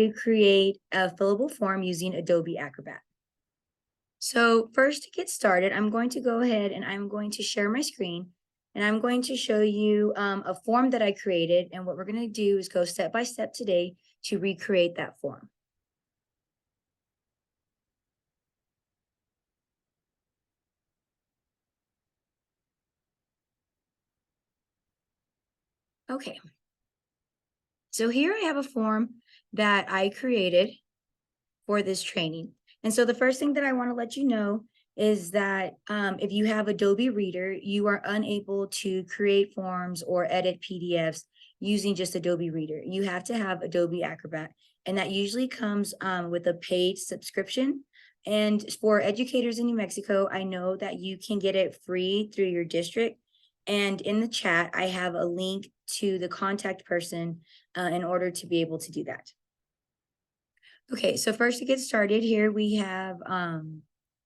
to create a fillable form using Adobe Acrobat. So first, to get started, I'm going to go ahead and I'm going to share my screen, and I'm going to show you a form that I created. And what we're going to do is go step by step today to recreate that form. Okay. So here I have a form that I created for this training. And so the first thing that I want to let you know is that if you have Adobe Reader, you are unable to create forms or edit PDFs using just Adobe Reader. You have to have Adobe Acrobat, and that usually comes with a paid subscription. And for educators in New Mexico, I know that you can get it free through your district. And in the chat, I have a link to the contact person in order to be able to do that. Okay, so first to get started here, we have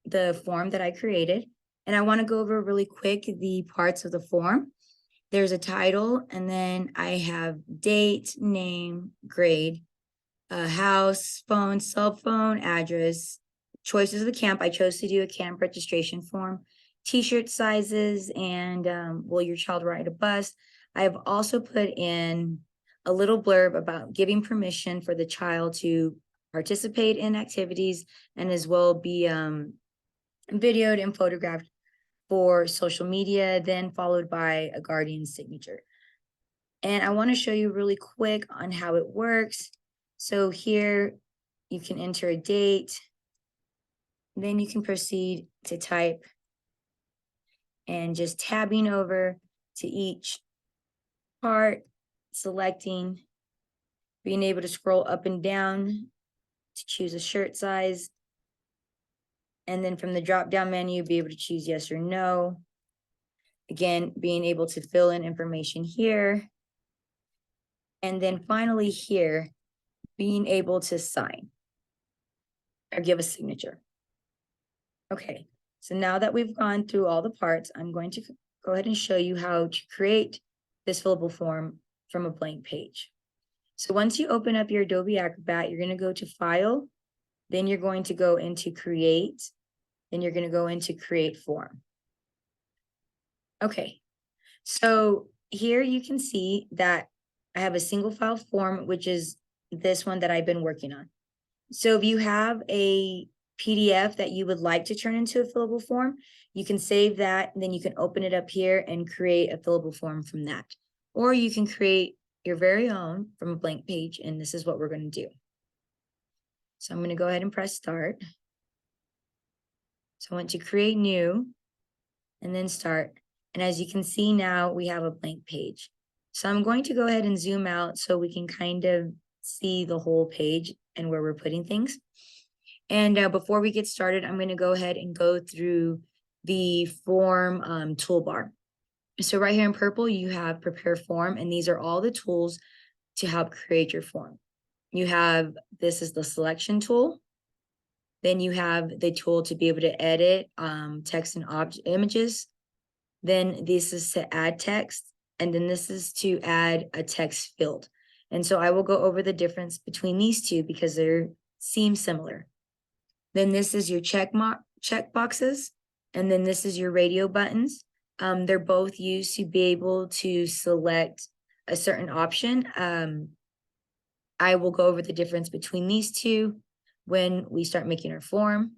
the form that I created. And I want to go over really quick the parts of the form. There's a title, and then I have date, name, grade, house, phone, cell phone, address, choices of the camp. I chose to do a camp registration form, t-shirt sizes, and will your child ride a bus? I have also put in a little blurb about giving permission for the child to participate in activities and as well be videoed and photographed for social media, then followed by a guardian's signature. And I want to show you really quick on how it works. So here you can enter a date, then you can proceed to type and just tabbing over to each part, selecting, being able to scroll up and down to choose a shirt size. And then from the drop-down menu, be able to choose yes or no. Again, being able to fill in information here. And then finally here, being able to sign or give a signature. Okay, so now that we've gone through all the parts, I'm going to go ahead and show you how to create this fillable form from a blank page. So once you open up your Adobe Acrobat, you're going to go to File, then you're going to go into Create, then you're going to go into Create Form. Okay, so here you can see that I have a single file form, which is this one that I've been working on. So if you have a PDF that you would like to turn into a fillable form, you can save that, and then you can open it up here and create a fillable form from that. Or you can create your very own from a blank page, and this is what we're going to do. So I'm going to go ahead and press start. So I want to create new and then start. And as you can see now, we have a blank page. So I'm going to go ahead and zoom out so we can kind of see the whole page and where we're putting things. And before we get started, I'm going to go ahead and go through the form toolbar. So right here in purple, you have prepare form, and these are all the tools to help create your form. You have, this is the selection tool. Then you have the tool to be able to edit text and images. Then this is to add text, and then this is to add a text field. And so I will go over the difference between these two because they seem similar. Then this is your check boxes, and then this is your radio buttons. They're both used to be able to select a certain option. I will go over the difference between these two when we start making our form.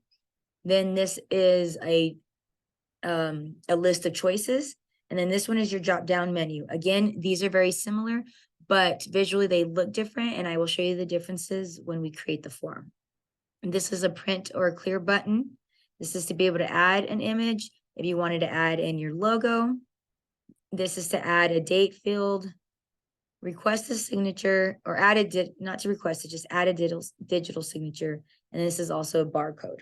Then this is a list of choices. And then this one is your drop-down menu. Again, these are very similar, but visually they look different, and I will show you the differences when we create the form. And this is a print or a clear button. This is to be able to add an image if you wanted to add in your logo. This is to add a date field, request a signature, or add a, not to request it, just add a digital signature. And this is also a barcode.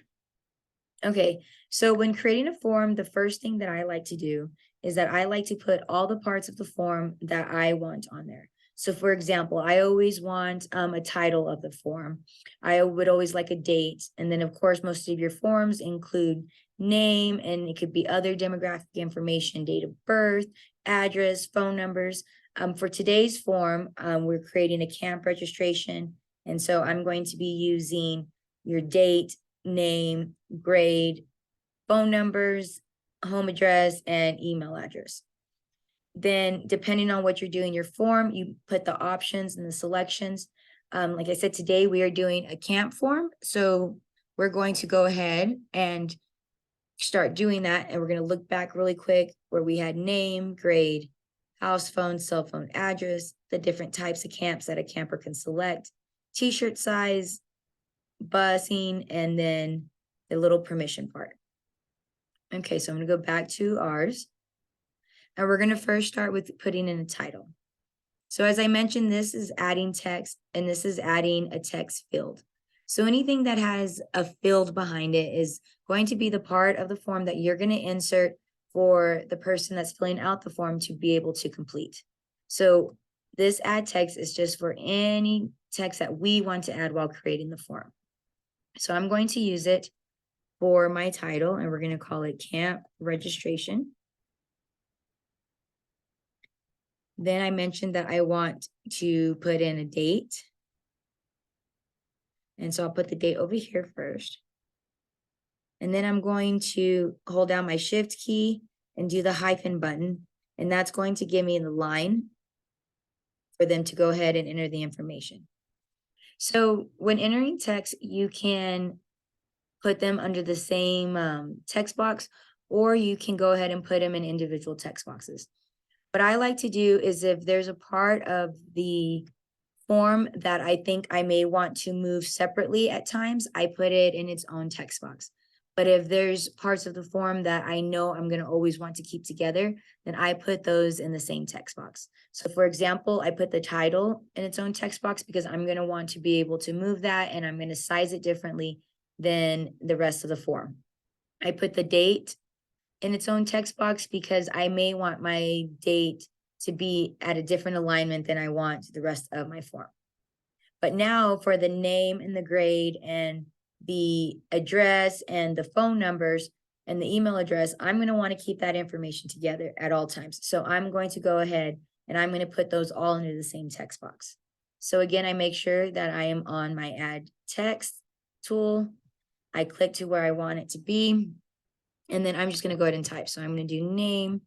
Okay, so when creating a form, the first thing that I like to do is that I like to put all the parts of the form that I want on there. So for example, I always want a title of the form. I would always like a date. And then of course, most of your forms include name, and it could be other demographic information, date of birth, address, phone numbers. For today's form, we're creating a camp registration, And so I'm going to be using your date, name, grade, phone numbers, home address, and email address. Then depending on what you're doing in your form, you put the options and the selections. Like I said, today we are doing a camp form. So we're going to go ahead and start doing that. And we're going to look back really quick where we had name, grade, house phone, cell phone address, the different types of camps that a camper can select, t-shirt size, busing, and then the little permission part. Okay, so I'm going to go back to ours. And we're going to first start with putting in a title. So as I mentioned, this is adding text and this is adding a text field. So anything that has a field behind it is going to be the part of the form that you're going to insert for the person that's filling out the form to be able to complete. So this add text is just for any text that we want to add while creating the form. So I'm going to use it for my title, and we're going to call it Camp Registration. Then I mentioned that I want to put in a date. And so I'll put the date over here first. And then I'm going to hold down my shift key and do the hyphen button. And that's going to give me the line for them to go ahead and enter the information. So when entering text, you can put them under the same text box, or you can go ahead and put them in individual text boxes. What I like to do is if there's a part of the form that I think I may want to move separately at times, I put it in its own text box. But if there's parts of the form that I know I'm going to always want to keep together, then I put those in the same text box. So for example, I put the title in its own text box because I'm going to want to be able to move that and I'm going to size it differently than the rest of the form. I put the date in its own text box because I may want my date to be at a different alignment than I want the rest of my form. But now for the name and the grade and the address and the phone numbers and the email address, I'm going to want to keep that information together at all times. So I'm going to go ahead and I'm going to put those all into the same text box. So again, I make sure that I am on my add text tool. I click to where I want it to be. And then I'm just going to go ahead and type. So I'm going to do name,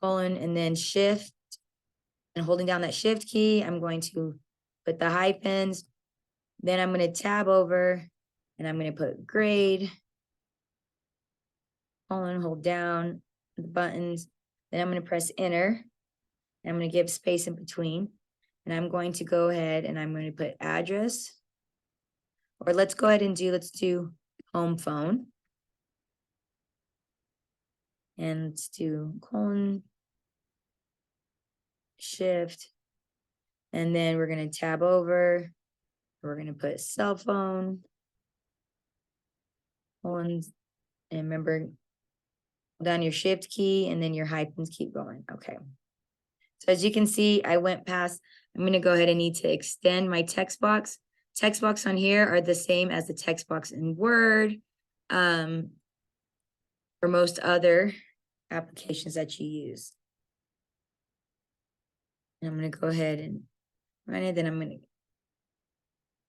colon, and then shift. And holding down that shift key, I'm going to put the hyphens. Then I'm going to tab over and I'm going to put grade, colon, hold down the buttons. Then I'm going to press enter. And I'm going to give space in between. And I'm going to go ahead and I'm going to put address. Or let's go ahead and let's do home phone. And let's do colon, shift, and then we're going to tab over. We're going to put cell phone, colon, and remember, down your shift key, and then your hyphens keep going. Okay. So as you can see, I went past, I'm going to go ahead and need to extend my text box. Text box on here are the same as the text box in Word, or most other applications that you use. And I'm going to go ahead and run it. Then I'm going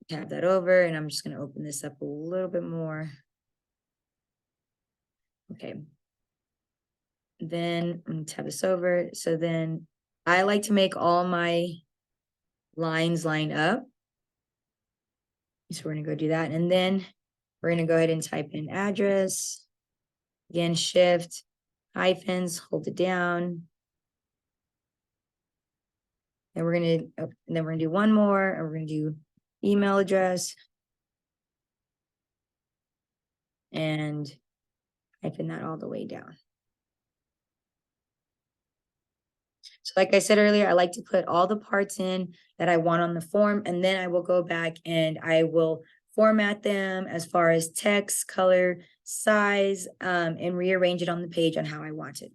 to tab that over and I'm just going to open this up a little bit more. Okay. Then I'm going to tab this over. So then I like to make all my lines line up. So we're going to go do that. And then we're going to go ahead and type in address. Again, shift, hyphens, hold it down. And we're going to do one more, and we're going to do email address. And hyphen that all the way down. So like I said earlier, I like to put all the parts in that I want on the form, and then I will go back and I will format them as far as text, color, size, and rearrange it on the page on how I want it.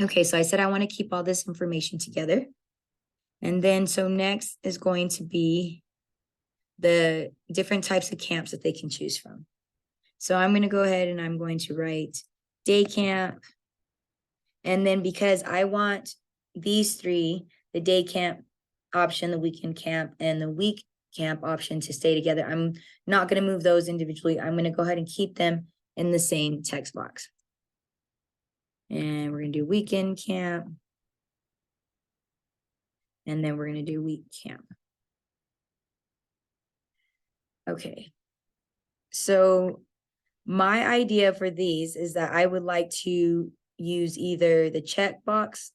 Okay, so I said I want to keep all this information together. And then so next is going to be the different types of camps that they can choose from. So I'm going to go ahead and I'm going to write day camp. And then because I want these three, the day camp option, the weekend camp, and the week camp option to stay together. I'm not going to move those individually. I'm going to go ahead and keep them in the same text box. And we're going to do weekend camp. And then we're going to do week camp. Okay. So my idea for these is that I would like to use either the checkbox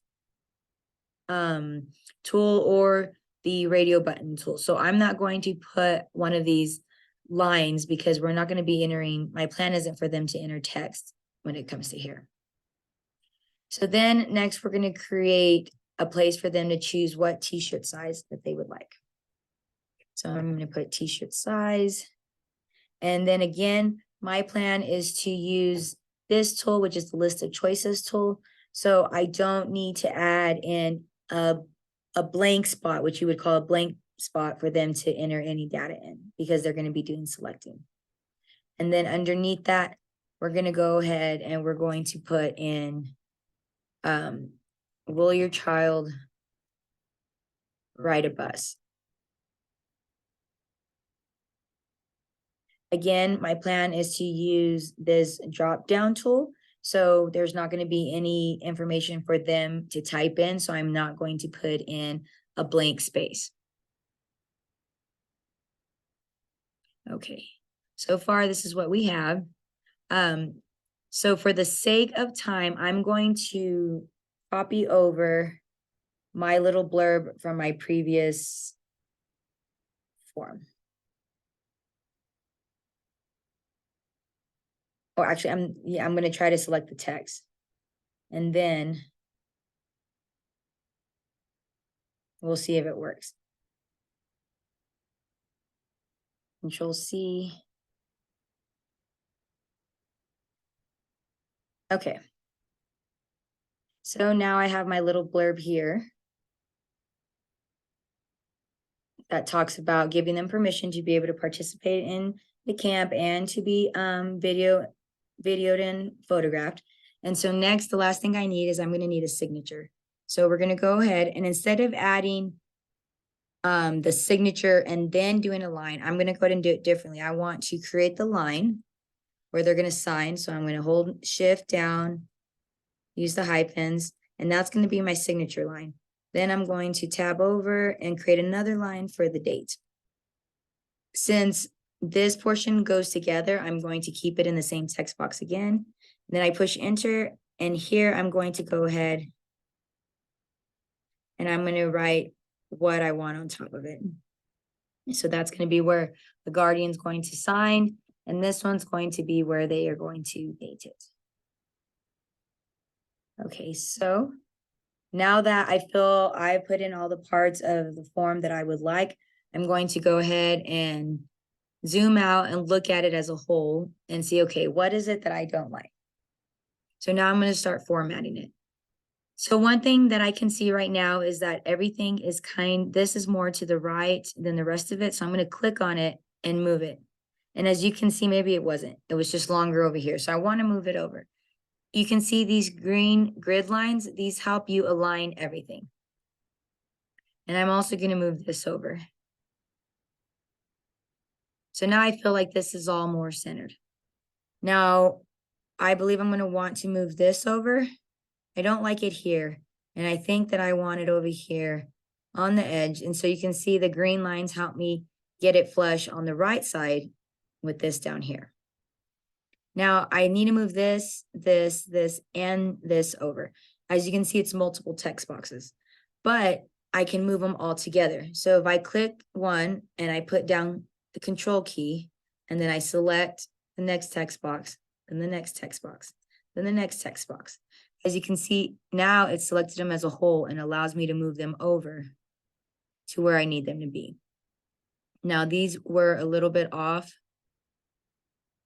tool or the radio button tool. So I'm not going to put one of these lines because we're not going to be entering, my plan isn't for them to enter text when it comes to here. So then next we're going to create a place for them to choose what t-shirt size that they would like. So I'm going to put t-shirt size. And then again, my plan is to use this tool, which is the list of choices tool. So I don't need to add in a blank spot, which you would call a blank spot for them to enter any data in because they're going to be doing selecting. And then underneath that, we're going to go ahead and we're going to put in, will your child ride a bus? Again, my plan is to use this drop down tool. So there's not going to be any information for them to type in. So I'm not going to put in a blank space. Okay, so far this is what we have. So for the sake of time, I'm going to copy over my little blurb from my previous form. Oh, actually, I'm going to try to select the text. And then we'll see if it works. Control C. Okay. So now I have my little blurb here that talks about giving them permission to be able to participate in the camp and to be videoed and photographed. And so next, the last thing I need is I'm going to need a signature. So we're going to go ahead and instead of adding the signature and then doing a line, I'm going to go ahead and do it differently. I want to create the line where they're going to sign. So I'm going to hold shift down, use the hyphens, and that's going to be my signature line. Then I'm going to tab over and create another line for the date. Since this portion goes together, I'm going to keep it in the same text box again. Then I push enter, and here I'm going to go ahead and I'm going to write what I want on top of it. So that's going to be where the guardian's going to sign, and this one's going to be where they are going to date it. Okay, so now that I feel I put in all the parts of the form that I would like, I'm going to go ahead and zoom out and look at it as a whole and see, okay, what is it that I don't like? So now I'm going to start formatting it. So one thing that I can see right now is that everything is this is more to the right than the rest of it. So I'm going to click on it and move it. And as you can see, maybe it wasn't. It was just longer over here. So I want to move it over. You can see these green grid lines. These help you align everything. And I'm also going to move this over. So now I feel like this is all more centered. Now, I believe I'm going to want to move this over. I don't like it here. And I think that I want it over here on the edge. And so you can see the green lines help me get it flush on the right side with this down here. Now I need to move this, this, and this over. As you can see, it's multiple text boxes, but I can move them all together. So if I click one and I put down the control key, and then I select the next text box, then the next text box, then the next text box. As you can see, now it's selected them as a whole and allows me to move them over to where I need them to be. Now these were a little bit off.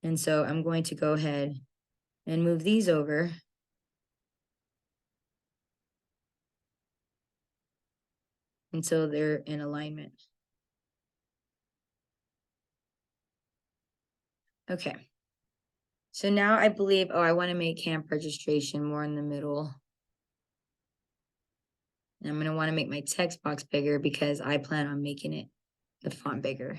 And so I'm going to go ahead and move these over. Until they're in alignment. Okay. So now I believe, I want to make camp registration more in the middle. And I'm going to want to make my text box bigger because I plan on making it the font bigger.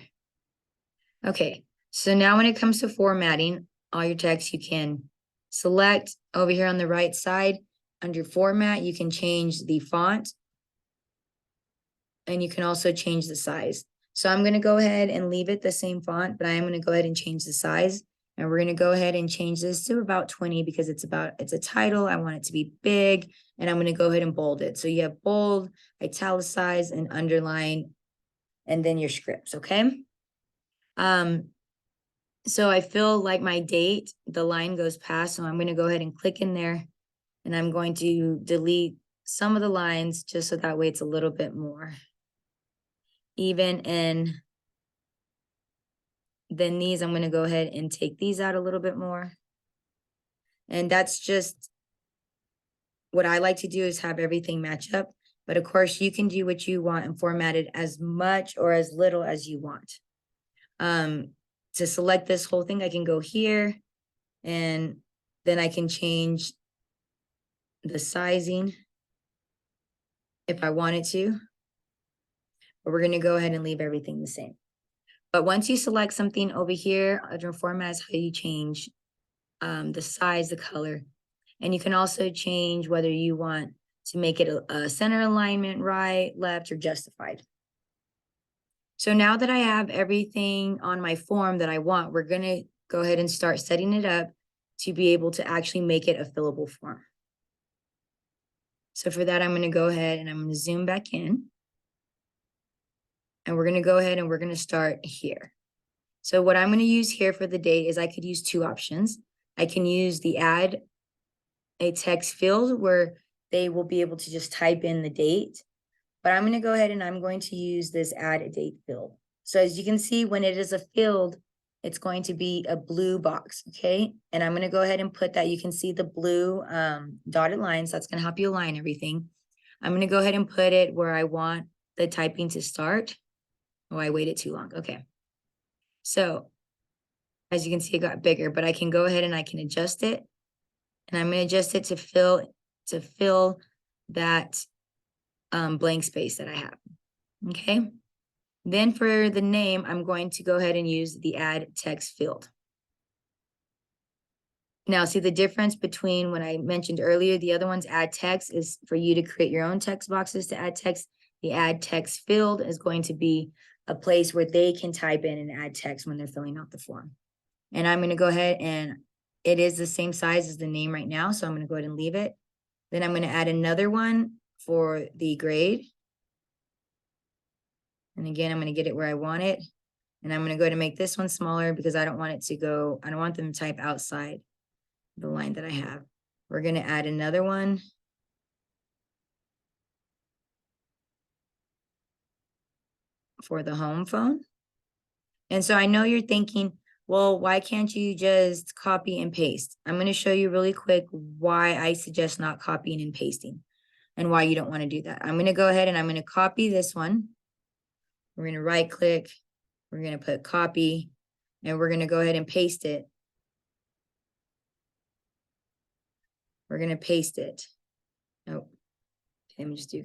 Okay, so now when it comes to formatting all your text, you can select over here on the right side under format, you can change the font and you can also change the size. So I'm going to go ahead and leave it the same font, but I am going to go ahead and change the size. And we're going to go ahead and change this to about 20 because it's a title. I want it to be big, and I'm going to go ahead and bold it. So you have bold, italicize, and underline, and then your scripts, okay? So I feel like my date, the line goes past, so I'm going to go ahead and click in there, and I'm going to delete some of the lines just so that way it's a little bit more even. And then these, I'm going to go ahead and take these out a little bit more. And that's just what I like to do, is have everything match up. But of course, you can do what you want and format it as much or as little as you want. To select this whole thing, I can go here, and then I can change the sizing if I wanted to. But we're going to go ahead and leave everything the same. But once you select something over here, under format is how you change the size, the color. And you can also change whether you want to make it a center alignment, right, left, or justified. So now that I have everything on my form that I want, we're going to go ahead and start setting it up to be able to actually make it a fillable form. So for that, I'm going to go ahead and I'm going to zoom back in. And we're going to go ahead and we're going to start here. So what I'm going to use here for the date is I could use two options. I can use the add a text field where they will be able to just type in the date. But I'm going to go ahead and I'm going to use this add a date field. So as you can see, when it is a field, it's going to be a blue box, okay? And I'm going to go ahead and put that. You can see the blue dotted lines. That's going to help you align everything. I'm going to go ahead and put it where I want the typing to start. Oh, I waited too long. Okay. So as you can see, it got bigger, but I can go ahead and I can adjust it. And I'm going to adjust it to fill that blank space that I have. Okay. Then for the name, I'm going to go ahead and use the add text field. Now, see the difference between when I mentioned earlier, the other one's add text is for you to create your own text boxes to add text. The add text field is going to be a place where they can type in and add text when they're filling out the form. And I'm going to go ahead and it is the same size as the name right now. So I'm going to go ahead and leave it. Then I'm going to add another one for the grade. And again, I'm going to get it where I want it. And I'm going to go ahead and make this one smaller because I don't want it to go, I don't want them to type outside the line that I have. We're going to add another one. For the home phone. And so I know you're thinking, well, why can't you just copy and paste? I'm going to show you really quick why I suggest not copying and pasting and why you don't want to do that. I'm going to go ahead and I'm going to copy this one. We're going to right click. We're going to put copy and we're going to go ahead and paste it. We're going to paste it. Oh, let me just do.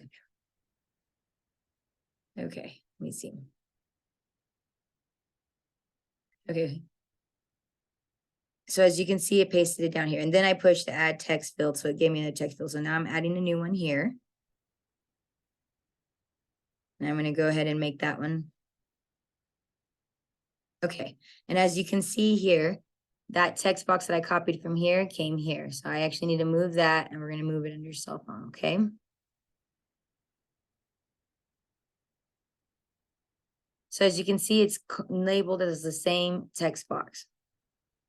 Okay, let me see. Okay. So as you can see, it pasted it down here. And then I pushed the add text field. So it gave me another text field. So now I'm adding a new one here. And I'm going to go ahead and make that one. Okay. And as you can see here, that text box that I copied from here came here. So I actually need to move that and we're going to move it under cell phone. Okay. So as you can see, it's labeled as the same text box.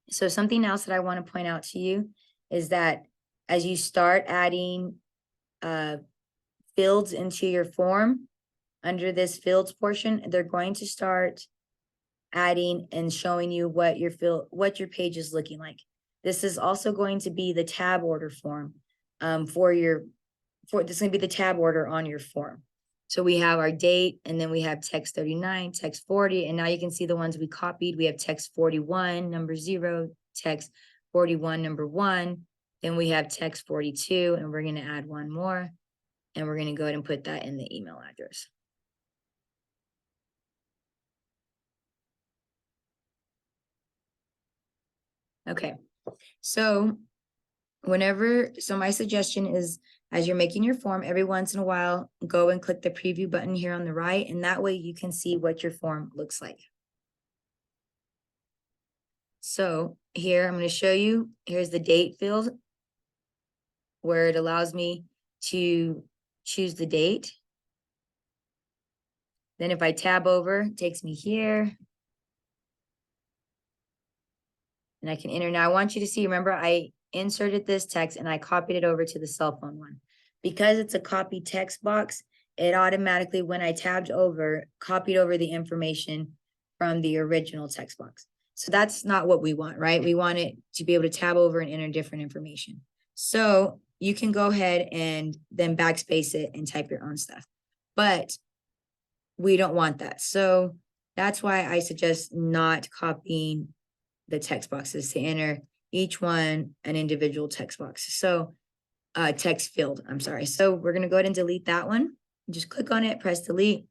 So something else that I want to point out to you is that as you start adding fields into your form, under this fields portion, they're going to start adding and showing you what your page is looking like. This is also going to be the tab order form this is going to be the tab order on your form. So we have our date, and then we have text 39, text 40, and now you can see the ones we copied. We have text 41, number 0, text 41, number 1. Then we have text 42, and we're going to add one more, and we're going to go ahead and put that in the email address. Okay, so so my suggestion is, as you're making your form, every once in a while, go and click the preview button here on the right, and that way you can see what your form looks like. So here, I'm going to show you, here's the date field where it allows me to choose the date. Then if I tab over, it takes me here. And I can enter. Now I want you to see, remember, I inserted this text and I copied it over to the cell phone one. Because it's a copy text box, it automatically, when I tabbed over, copied over the information from the original text box. So that's not what we want, right? We want it to be able to tab over and enter different information. So you can go ahead and then backspace it and type your own stuff. But we don't want that. So that's why I suggest not copying the text boxes, to enter each one an individual text box. So text field, I'm sorry. So we're going to go ahead and delete that one. Just click on it, press delete.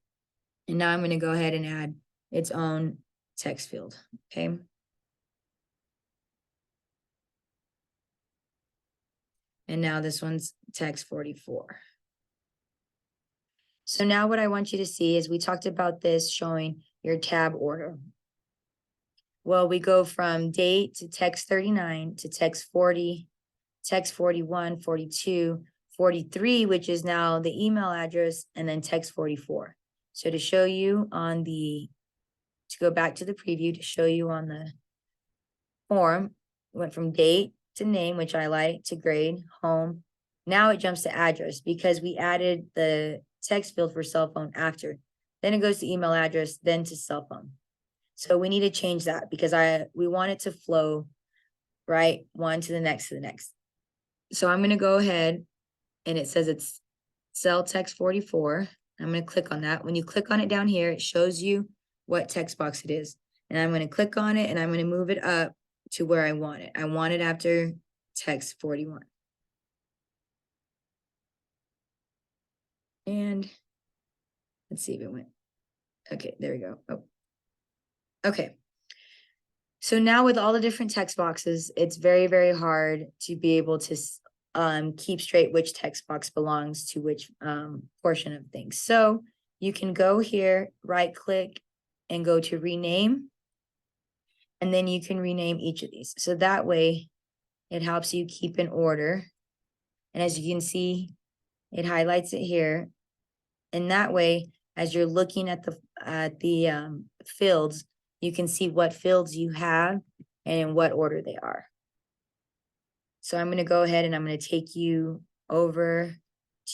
And now I'm going to go ahead and add its own text field. Okay. And now this one's text 44. So now what I want you to see is, we talked about this showing your tab order. Well, we go from date to text 39 to text 40, text 41, 42, 43, which is now the email address, and then text 44. So to show you on to go back to the preview, to show you on the form, went from date to name, which I like, to grade, home. Now it jumps to address because we added the text field for cell phone after. Then it goes to email address, then to cell phone. So we need to change that because we want it to flow, right? One to the next to the next. So I'm going to go ahead, and it says it's cell text 44. I'm going to click on that. When you click on it down here, it shows you what text box it is. And I'm going to click on it and I'm going to move it up to where I want it. I want it after text 41. And let's see if it went. Okay, there we go. Oh, okay. So now with all the different text boxes, it's very, very hard to be able to keep straight which text box belongs to which portion of things. So you can go here, right click, and go to rename. And then you can rename each of these. So that way it helps you keep in order. And as you can see, it highlights it here. And that way, as you're looking at the fields, you can see what fields you have and in what order they are. So I'm going to go ahead and I'm going to take you over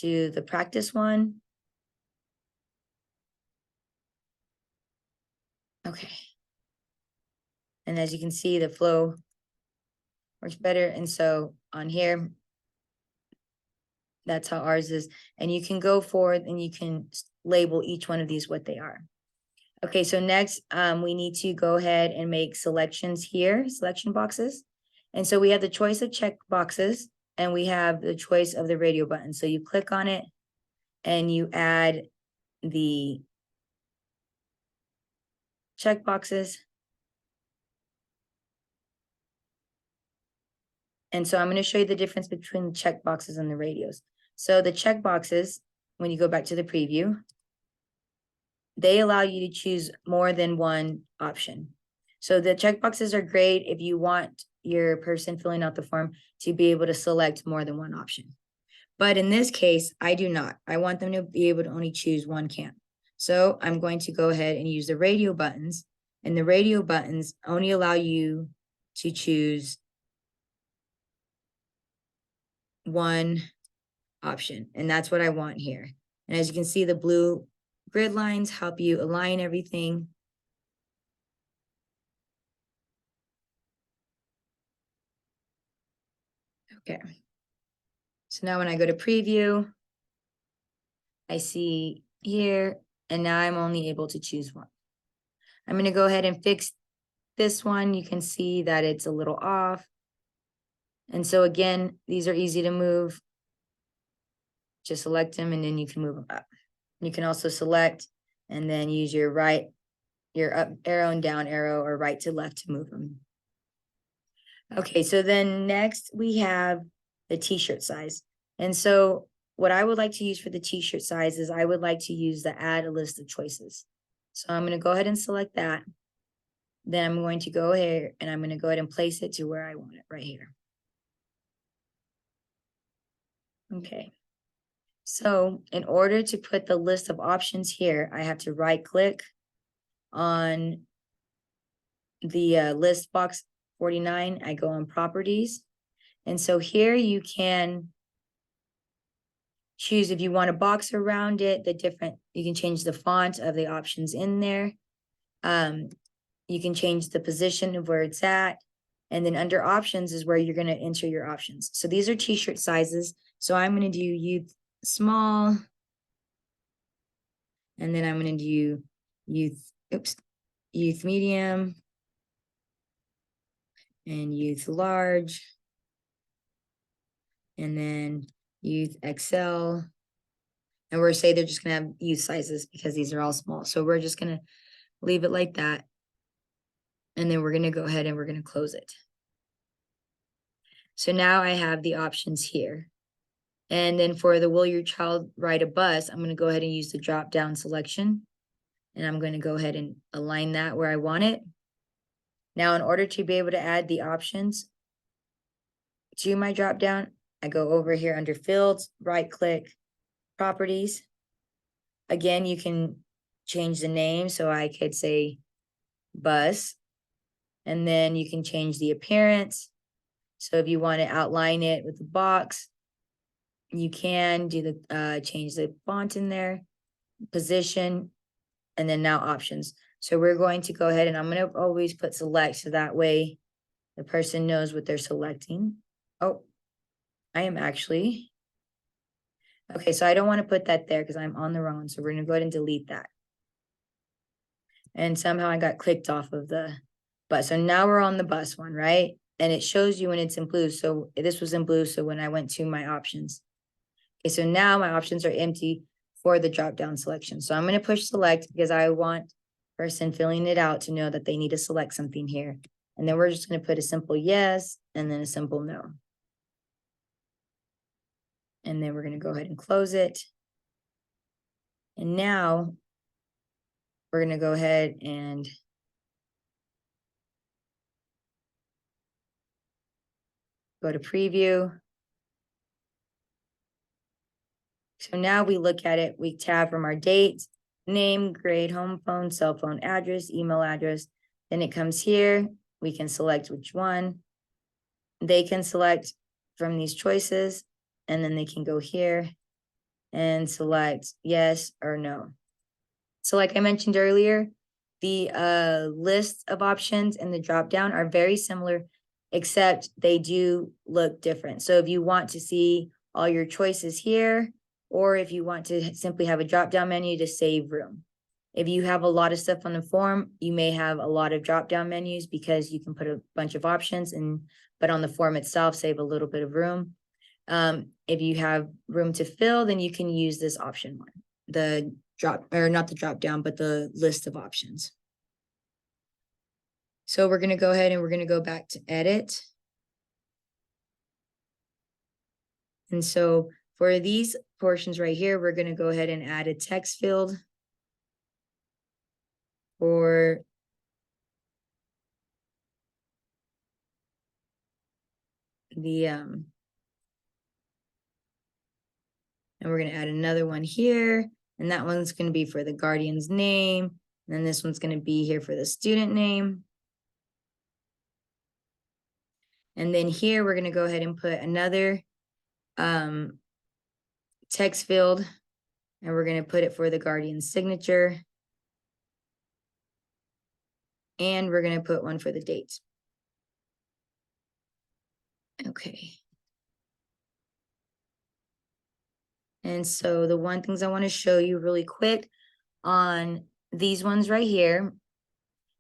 to the practice one. Okay. And as you can see, the flow works better. And so on here, that's how ours is. And you can go forward and you can label each one of these what they are. Okay, so next we need to go ahead and make selections here, selection boxes. And so we have the choice of check boxes and we have the choice of the radio button. So you click on it and you add the check boxes. And so I'm going to show you the difference between the check boxes and the radios. So the check boxes, when you go back to the preview, they allow you to choose more than one option. So the check boxes are great if you want your person filling out the form to be able to select more than one option. But in this case, I do not. I want them to be able to only choose one can. So I'm going to go ahead and use the radio buttons. And the radio buttons only allow you to choose one option. And that's what I want here. And as you can see, the blue grid lines help you align everything. Okay. So now when I go to preview, I see here, and now I'm only able to choose one. I'm going to go ahead and fix this one. You can see that it's a little off. And so again, these are easy to move. Just select them and then you can move them up. You can also select and then use your up arrow and down arrow or right to left to move them. Okay, so then next we have the t-shirt size. And so what I would like to use for the t-shirt size is I would like to use the add a list of choices. So I'm going to go ahead and select that. Then I'm going to go here and I'm going to go ahead and place it to where I want it right here. Okay. So in order to put the list of options here, I have to right click on the list box 49. I go on properties. And so here you can choose if you want a box around it, you can change the font of the options in there. You can change the position of where it's at. And then under options is where you're going to enter your options. So these are t-shirt sizes. So I'm going to do youth small. And then I'm going to do youth medium and youth large. And then youth XL. And we're saying they're just going to have youth sizes because these are all small. So we're just going to leave it like that. And then we're going to go ahead and we're going to close it. So now I have the options here. And then for the will your child ride a bus, I'm going to go ahead and use the drop down selection. And I'm going to go ahead and align that where I want it. Now, in order to be able to add the options to my drop down, I go over here under fields, right click, properties. Again, you can change the name. So I could say bus. And then you can change the appearance. So if you want to outline it with the box, you can do the change the font in there, position, and then now options. So we're going to go ahead and I'm going to always put select so that way the person knows what they're selecting. Oh, I am actually. Okay, so I don't want to put that there because I'm on the wrong one. So we're going to go ahead and delete that. And somehow I got clicked off of the bus. So now we're on the bus one, right? And it shows you when it's in blue. So this was in blue. So when I went to my options. Okay, so now my options are empty for the drop down selection. So I'm going to push select because I want person filling it out to know that they need to select something here. And then we're just going to put a simple yes and then a simple no. And then we're going to go ahead and close it. And now we're going to go ahead and go to preview. So now we look at it, we tab from our dates, name, grade, home phone, cell phone address, email address. Then it comes here. We can select which one. They can select from these choices, and then they can go here and select yes or no. So like I mentioned earlier, the list of options and the drop down are very similar, except they do look different. So if you want to see all your choices here, or if you want to simply have a drop down menu to save room. If you have a lot of stuff on the form, you may have a lot of drop down menus because you can put a bunch of options but on the form itself, save a little bit of room. If you have room to fill, then you can use this option one, the not the drop down, but the list of options. So we're going to go ahead and we're going to go back to edit. And so for these portions right here, we're going to go ahead and add a text field for the and we're going to add another one here, and that one's going to be for the guardian's name, and then this one's going to be here for the student name. And then here we're going to go ahead and put another text field, and we're going to put it for the guardian's signature, and we're going to put one for the date. Okay. And so the one things I want to show you really quick on these ones right here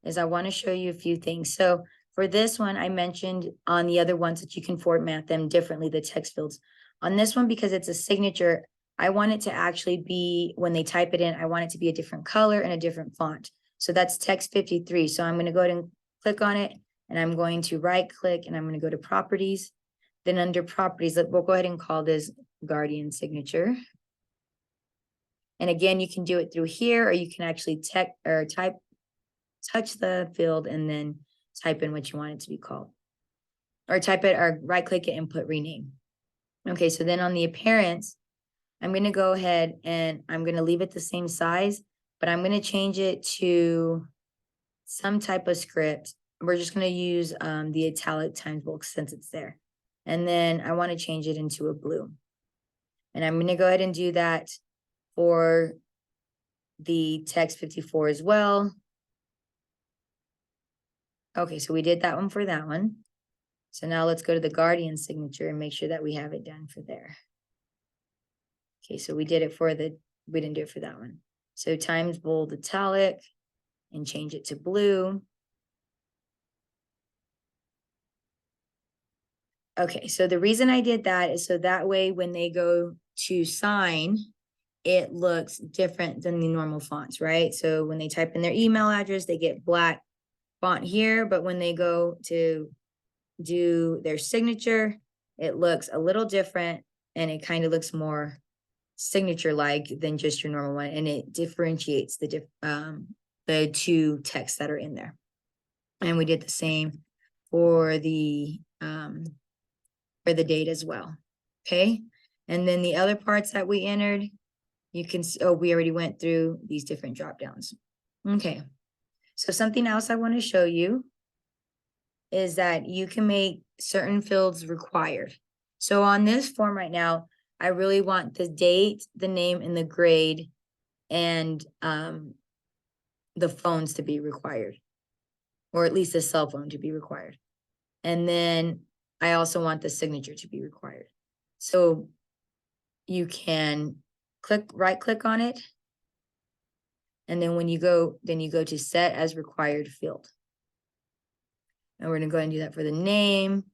is I want to show you a few things. So for this one, I mentioned on the other ones that you can format them differently, the text fields. On this one, because it's a signature, I want it to actually be, when they type it in, I want it to be a different color and a different font. So that's text 53. So I'm going to go ahead and click on it. and I'm going to right click and I'm going to go to properties. Then under properties, we'll go ahead and call this guardian signature. And again, you can do it through here, or you can actually touch the field and then type in what you want it to be called, or type it or right click it and put rename. Okay, so then on the appearance, I'm going to go ahead and I'm going to leave it the same size, but I'm going to change it to some type of script. We're just going to use the italic times bold since it's there. And then I want to change it into a blue. And I'm going to go ahead and do that for the text 54 as well. Okay, so we did that one for that one. So now let's go to the guardian signature and make sure that we have it done for there. Okay, so we did it for we didn't do it for that one. So times bold italic and change it to blue. Okay, so the reason I did that is so that way when they go to sign, it looks different than the normal fonts, right? So when they type in their email address, they get black font here, but when they go to do their signature, it looks a little different and it kind of looks more signature-like than just your normal one, and it differentiates the two texts that are in there. And we did the same for the date as well. Okay, and then the other parts that we entered, you can see, oh, we already went through these different drop downs. Okay, so something else I want to show you is that you can make certain fields required. So on this form right now, I really want the date, the name, and the grade, and the phones to be required, or at least the cell phone to be required. And then I also want the signature to be required. So you can right click on it. And then when you go, to set as required field. And we're going to go ahead and do that for the name.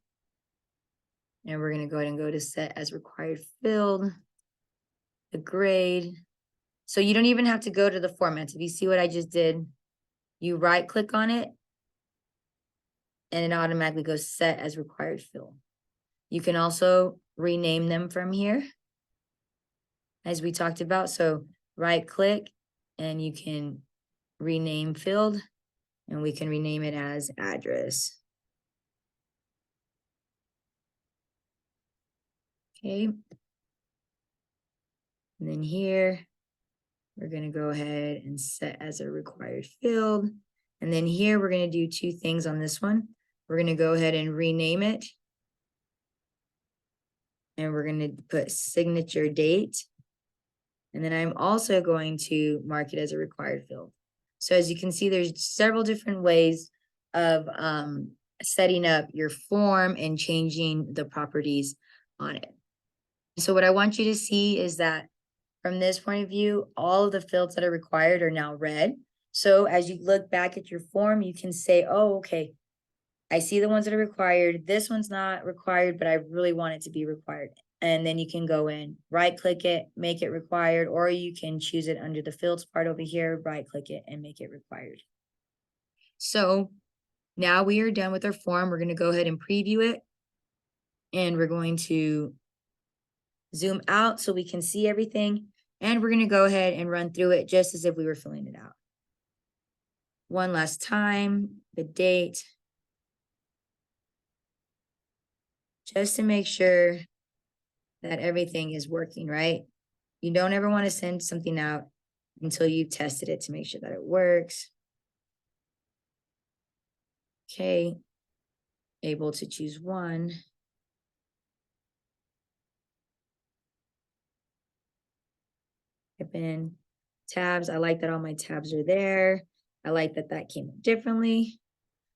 And we're going to go ahead and go to set as required field, the grade. So you don't even have to go to the formats. If you see what I just did, you right click on it and it automatically goes set as required field. You can also rename them from here, as we talked about. So right click and you can rename field, and we can rename it as address. Okay. And then here, we're going to go ahead and set as a required field. And then here, we're going to do two things on this one. We're going to go ahead and rename it. And we're going to put signature date. And then I'm also going to mark it as a required field. So as you can see, there's several different ways of setting up your form and changing the properties on it. So what I want you to see is that from this point of view, all of the fields that are required are now red. So as you look back at your form, you can say, oh, okay, I see the ones that are required. This one's not required, but I really want it to be required. And then you can go in, right click it, make it required, or you can choose it under the fields part over here, right click it and make it required. So now we are done with our form. We're going to go ahead and preview it. And we're going to zoom out so we can see everything. And we're going to go ahead and run through it just as if we were filling it out. One last time, the date. Just to make sure that everything is working, right? You don't ever want to send something out until you've tested it to make sure that it works. Okay, able to choose one. Type in tabs. I like that all my tabs are there. I like that that came up differently.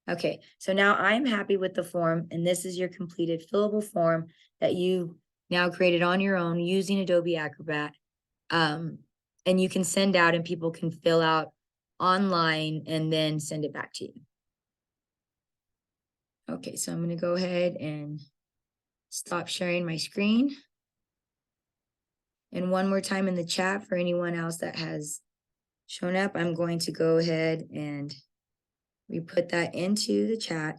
Okay, so now I'm happy with the form, and this is your completed fillable form that you now created on your own using Adobe Acrobat. And you can send out and people can fill out online and then send it back to you. Okay, so I'm going to go ahead and stop sharing my screen. And one more time in the chat for anyone else that has shown up, I'm going to go ahead and we put that into the chat.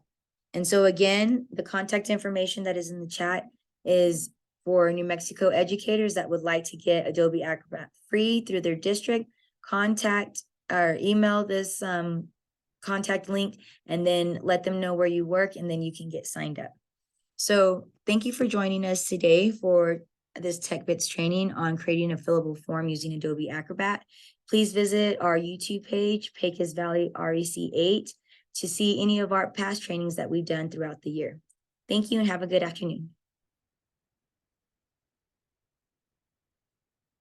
And so again, the contact information that is in the chat is for New Mexico educators that would like to get Adobe Acrobat free through their district. Contact or email this contact link and then let them know where you work, and then you can get signed up. So thank you for joining us today for this Tech Bits training on creating a fillable form using Adobe Acrobat. Please visit our YouTube page, Pecos Valley REC 8, to see any of our past trainings that we've done throughout the year. Thank you and have a good afternoon.